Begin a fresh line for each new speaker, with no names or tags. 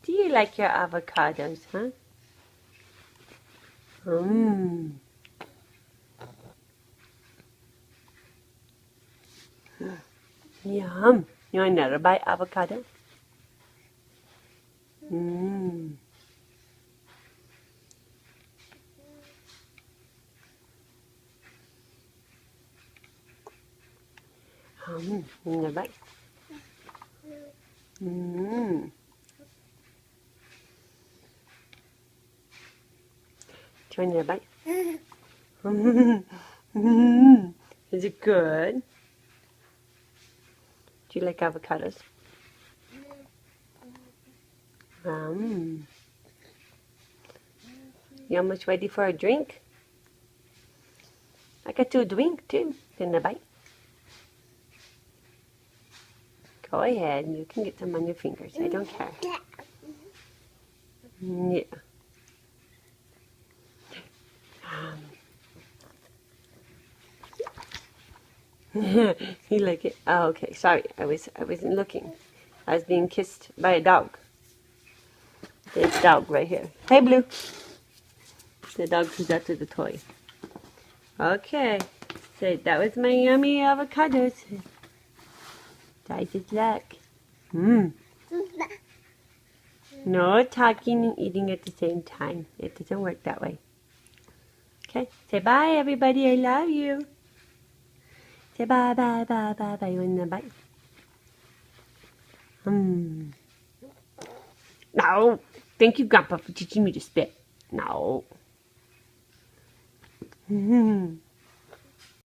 Do you like your avocados, huh? Mmm. Yum. You want another bite avocado? Mmm. Another bite. Mmm. Do you want another bite? Is it good? Do you like avocados? You almost ready for a drink? I got you a drink too. In a bite. Go ahead, you can get some on your fingers. I don't care. Yeah. You like it? Oh, okay. Sorry, I wasn't looking. I was being kissed by a dog. This dog right here. Hey, Blue. The dog who's after the toy. Okay. So that was my yummy avocados. Try his luck. No talking and eating at the same time. It doesn't work that way. Okay. Say bye, everybody. I love you. Say bye, bye, bye, bye, bye. You want to bye? No. Thank you, Grandpa, for teaching me to spit. No.